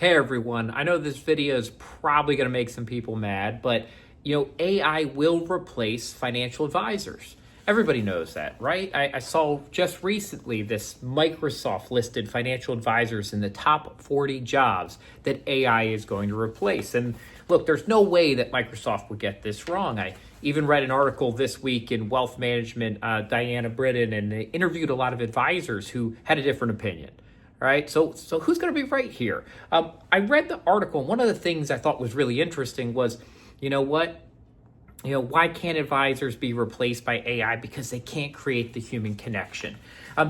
Hey everyone, I know this video is probably going to make some people mad, but AI will replace financial advisors. Everybody knows that, right? I saw just recently this Microsoft listed financial advisors in the top 40 jobs that AI is going to replace. And look, there's no way that Microsoft would get this wrong. I even read an article this week in Wealth Management, Diana Britton, and they interviewed a lot of advisors who had a different opinion. Right. So who's going to be right here? I read the article, and one of the things I thought was really interesting was, why can't advisors be replaced by AI? Because they can't create the human connection.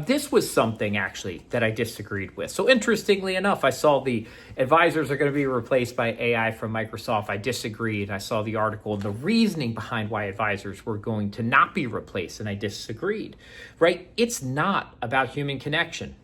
This was something actually that I disagreed with. So interestingly enough, I saw the advisors are going to be replaced by AI from Microsoft. I disagreed. I saw the article and the reasoning behind why advisors were going to not be replaced, and I disagreed. Right? It's not about human connection.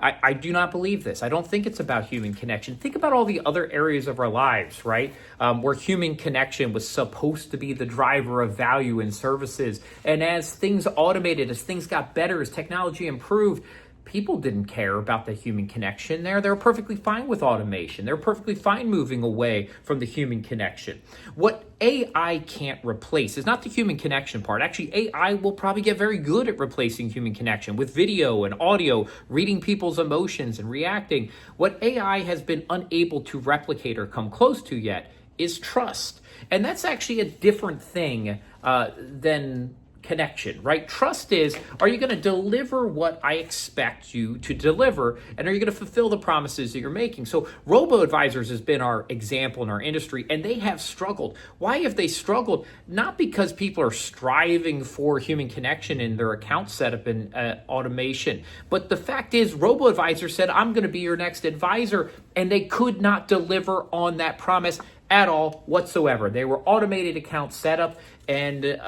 I do not believe this. I don't think it's about human connection. Think about all the other areas of our lives, right? Where human connection was supposed to be the driver of value and services. And as things automated, as things got better, as technology improved, people didn't care about the human connection there. They were perfectly fine with automation. They're perfectly fine moving away from the human connection. What AI can't replace is not the human connection part. Actually, AI will probably get very good at replacing human connection with video and audio, reading people's emotions and reacting. What AI has been unable to replicate or come close to yet is trust. And that's actually a different thing than connection, right? Trust is, are you going to deliver what I expect you to deliver? And are you going to fulfill the promises that you're making? So robo-advisors has been our example in our industry, and they have struggled. Why have they struggled? Not because people are striving for human connection in their account setup and automation, but the fact is robo-advisors said, I'm going to be your next advisor, and they could not deliver on that promise at all whatsoever. They were automated account setup and,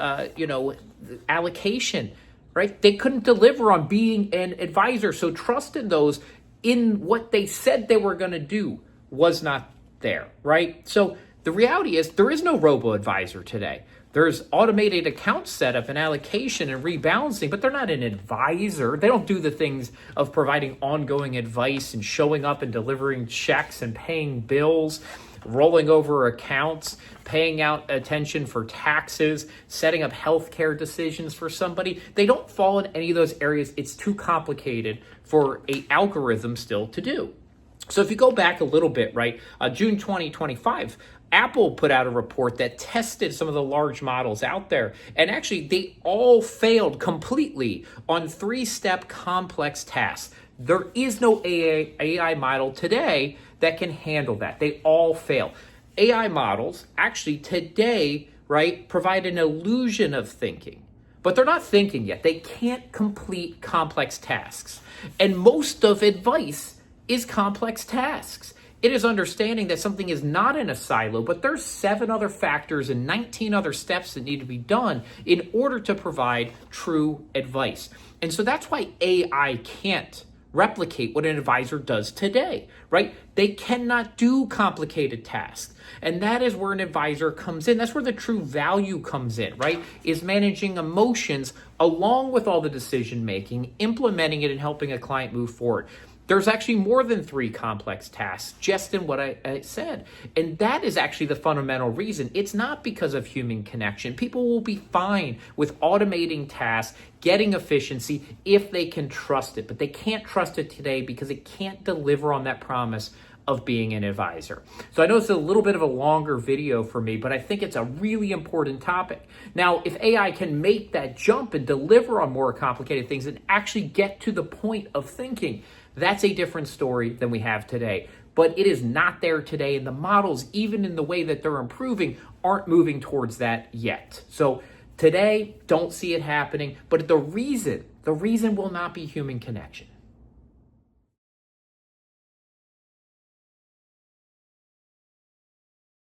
allocation, right? They couldn't deliver on being an advisor. So trust in those, in what they said they were going to do, was not there, right? So the reality is there is no robo-advisor today. There's automated account setup and allocation and rebalancing, but they're not an advisor. They don't do the things of providing ongoing advice and showing up and delivering checks and paying bills, rolling over accounts, paying out attention for taxes, setting up healthcare decisions for somebody. They don't fall in any of those areas. It's too complicated for an algorithm still to do. So if you go back a little bit, right, June 2025, Apple put out a report that tested some of the large models out there. And actually, they all failed completely on 3-step complex tasks. There is no AI model today that can handle that. They all fail. AI models actually today, right, provide an illusion of thinking, but they're not thinking yet. They can't complete complex tasks. And most of advice is complex tasks. It is understanding that something is not in a silo, but there's 7 other factors and 19 other steps that need to be done in order to provide true advice. And so that's why AI can't replicate what an advisor does today, right? They cannot do complicated tasks. And that is where an advisor comes in. That's where the true value comes in, right? Is managing emotions along with all the decision making, implementing it and helping a client move forward. There's actually more than 3 complex tasks just in what I said. And that is actually the fundamental reason. It's not because of human connection. People will be fine with automating tasks, getting efficiency if they can trust it. But they can't trust it today because it can't deliver on that promise of being an advisor. So I know it's a little bit of a longer video for me, but I think it's a really important topic. Now, if AI can make that jump and deliver on more complicated things and actually get to the point of thinking, that's a different story than we have today. But it is not there today, and the models, even in the way that they're improving, aren't moving towards that yet. So today, don't see it happening, but the reason will not be human connection.